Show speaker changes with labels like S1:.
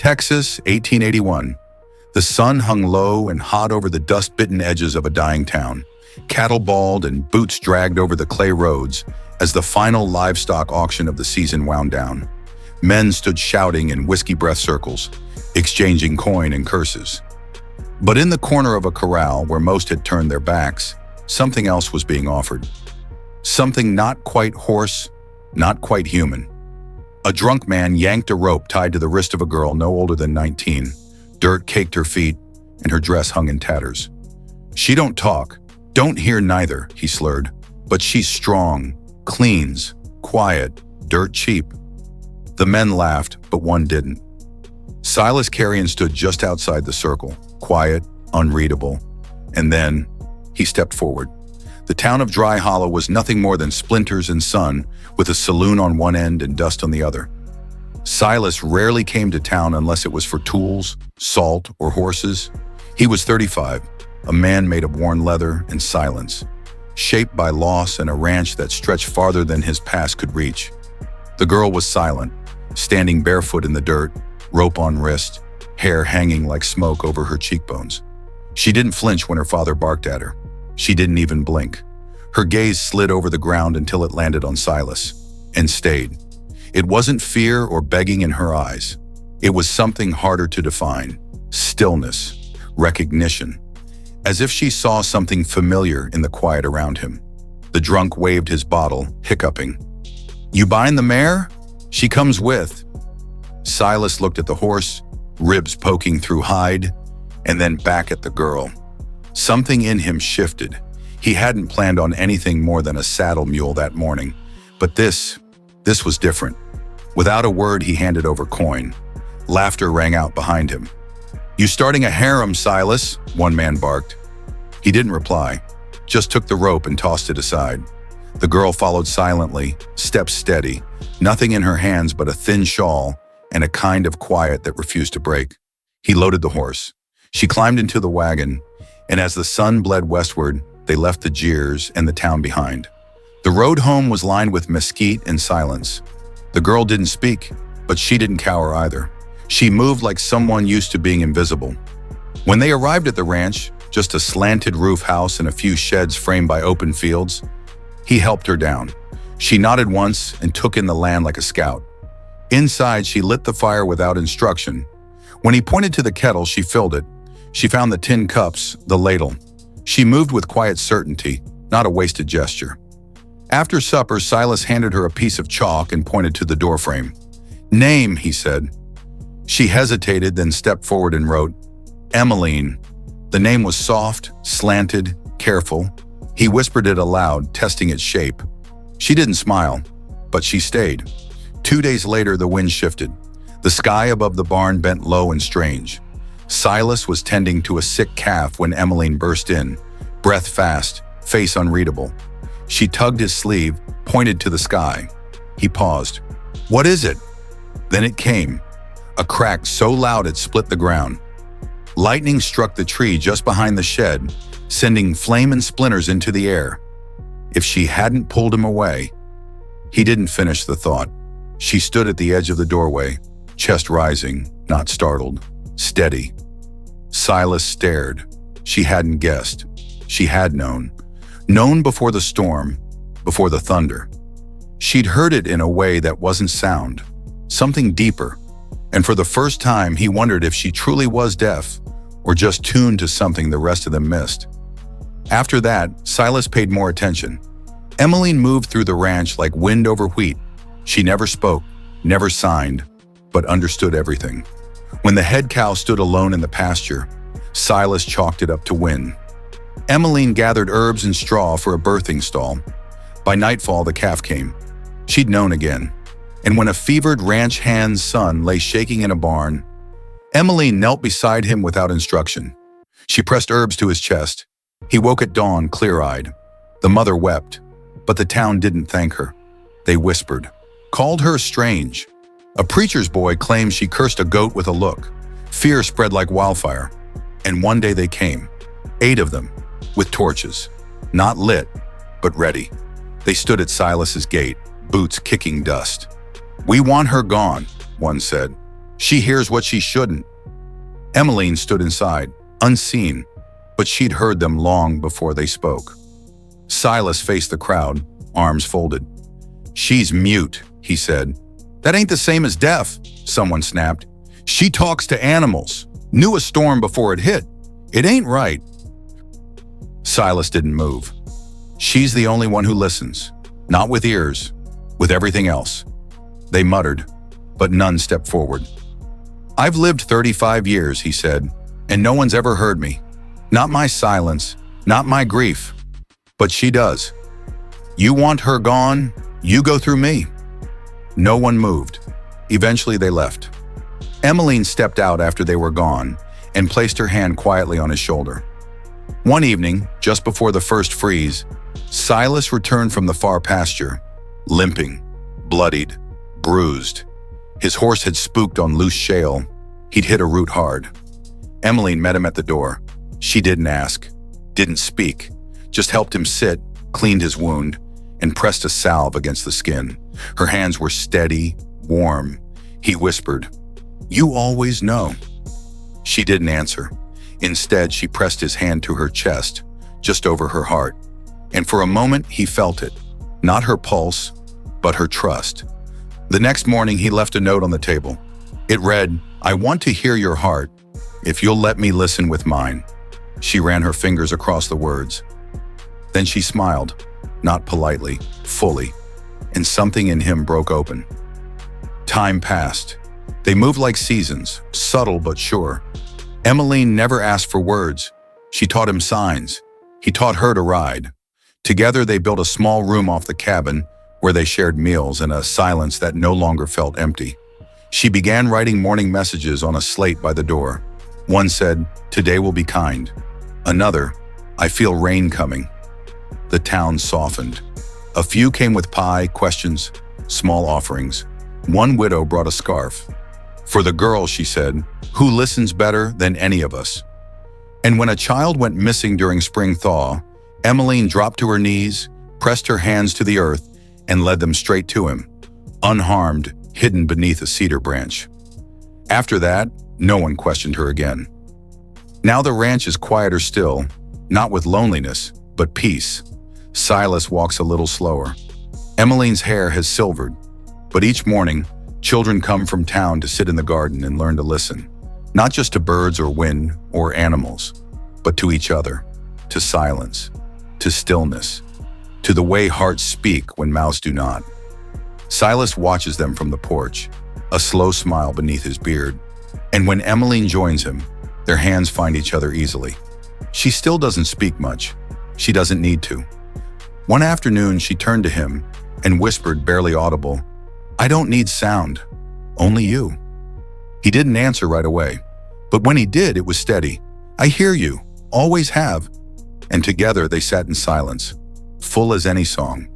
S1: Texas, 1881. The sun hung low and hot over the dust-bitten edges of a dying town. Cattle bawled and boots dragged over the clay roads as the final livestock auction of the season wound down. Men stood shouting in whiskey-breath circles, exchanging coin and curses. But in the corner of a corral where most had turned their backs, something else was being offered. Something not quite horse, not quite human. A drunk man yanked a rope tied to the wrist of a girl no older than 19. Dirt caked her feet, and her dress hung in tatters. "She don't talk, don't hear neither," he slurred. "But she's strong, cleans, quiet, dirt cheap." The men laughed, but one didn't. Silas Carrion stood just outside the circle, quiet, unreadable. And then, he stepped forward. The town of Dry Hollow was nothing more than splinters and sun, with a saloon on one end and dust on the other. Silas rarely came to town unless it was for tools, salt, or horses. He was 35, a man made of worn leather and silence, shaped by loss and a ranch that stretched farther than his past could reach. The girl was silent, standing barefoot in the dirt, rope on wrist, hair hanging like smoke over her cheekbones. She didn't flinch when her father barked at her. She didn't even blink. Her gaze slid over the ground until it landed on Silas, and stayed. It wasn't fear or begging in her eyes. It was something harder to define. Stillness, recognition. As if she saw something familiar in the quiet around him. The drunk waved his bottle, hiccuping. "You buying the mare? She comes with." Silas looked at the horse, ribs poking through hide, and then back at the girl. Something in him shifted. He hadn't planned on anything more than a saddle mule that morning. But this was different. Without a word, he handed over coin. Laughter rang out behind him. "You starting a harem, Silas?" one man barked. He didn't reply, just took the rope and tossed it aside. The girl followed silently, steps steady, nothing in her hands but a thin shawl and a kind of quiet that refused to break. He loaded the horse. She climbed into the wagon, and as the sun bled westward, they left the jeers and the town behind. The road home was lined with mesquite and silence. The girl didn't speak, but she didn't cower either. She moved like someone used to being invisible. When they arrived at the ranch, just a slanted roof house and a few sheds framed by open fields, he helped her down. She nodded once and took in the land like a scout. Inside, she lit the fire without instruction. When he pointed to the kettle, she filled it. She found the tin cups, the ladle. She moved with quiet certainty, not a wasted gesture. After supper, Silas handed her a piece of chalk and pointed to the doorframe. "Name," he said. She hesitated, then stepped forward and wrote, "Emmeline." The name was soft, slanted, careful. He whispered it aloud, testing its shape. She didn't smile, but she stayed. 2 days later, the wind shifted. The sky above the barn bent low and strange. Silas was tending to a sick calf when Emmeline burst in, breath fast, face unreadable. She tugged his sleeve, pointed to the sky. He paused. "What is it?" Then it came, a crack so loud it split the ground. Lightning struck the tree just behind the shed, sending flame and splinters into the air. If she hadn't pulled him away. He didn't finish the thought. She stood at the edge of the doorway, chest rising, not startled, steady. Silas stared. She hadn't guessed. She had known. Known before the storm, before the thunder. She'd heard it in a way that wasn't sound, something deeper. And for the first time, he wondered if she truly was deaf or just tuned to something the rest of them missed. After that, Silas paid more attention. Emmeline moved through the ranch like wind over wheat. She never spoke, never signed, but understood everything. When the head cow stood alone in the pasture, Silas chalked it up to win. Emmeline gathered herbs and straw for a birthing stall. By nightfall, the calf came. She'd known again. And when a fevered ranch hand's son lay shaking in a barn, Emmeline knelt beside him without instruction. She pressed herbs to his chest. He woke at dawn, clear-eyed. The mother wept, but the town didn't thank her. They whispered, called her strange. A preacher's boy claimed she cursed a goat with a look. Fear spread like wildfire. And one day they came, 8 of them, with torches. Not lit, but ready. They stood at Silas's gate, boots kicking dust. "We want her gone," one said. She hears what she shouldn't. Emmeline stood inside, unseen, but she'd heard them long before they spoke. Silas faced the crowd, arms folded. "She's mute," he said. "That ain't the same as deaf," someone snapped. "She talks to animals. Knew a storm before it hit. It ain't right." Silas didn't move. "She's the only one who listens. Not with ears, with everything else." They muttered, but none stepped forward. "I've lived 35 years," he said, "and no one's ever heard me. Not my silence, not my grief. But she does. You want her gone, you go through me." No one moved. Eventually they left. Emmeline stepped out after they were gone and placed her hand quietly on his shoulder. One evening, just before the first freeze, Silas returned from the far pasture, limping, bloodied, bruised. His horse had spooked on loose shale. He'd hit a root hard. Emmeline met him at the door. She didn't ask, didn't speak, just helped him sit, cleaned his wound, and pressed a salve against the skin. Her hands were steady, warm. He whispered, "You always know." She didn't answer. Instead, she pressed his hand to her chest, just over her heart. And for a moment, he felt it. Not her pulse, but her trust. The next morning, he left a note on the table. It read, "I want to hear your heart, if you'll let me listen with mine." She ran her fingers across the words. Then she smiled, not politely, fully, and something in him broke open. Time passed. They moved like seasons, subtle but sure. Emmeline never asked for words. She taught him signs. He taught her to ride. Together they built a small room off the cabin where they shared meals in a silence that no longer felt empty. She began writing morning messages on a slate by the door. One said, "Today will be kind." Another, "I feel rain coming." The town softened. A few came with pie, questions, small offerings. One widow brought a scarf. "For the girl," she said, "who listens better than any of us." And when a child went missing during spring thaw, Emmeline dropped to her knees, pressed her hands to the earth, and led them straight to him, unharmed, hidden beneath a cedar branch. After that, no one questioned her again. Now the ranch is quieter still, not with loneliness, but peace. Silas walks a little slower. Emmeline's hair has silvered, but each morning, children come from town to sit in the garden and learn to listen, not just to birds or wind or animals, but to each other, to silence, to stillness, to the way hearts speak when mouths do not. Silas watches them from the porch, a slow smile beneath his beard, and when Emmeline joins him, their hands find each other easily. She still doesn't speak much. She doesn't need to. One afternoon, she turned to him and whispered, barely audible, "I don't need sound, only you." He didn't answer right away, but when he did, it was steady. "I hear you, always have." And together they sat in silence, full as any song.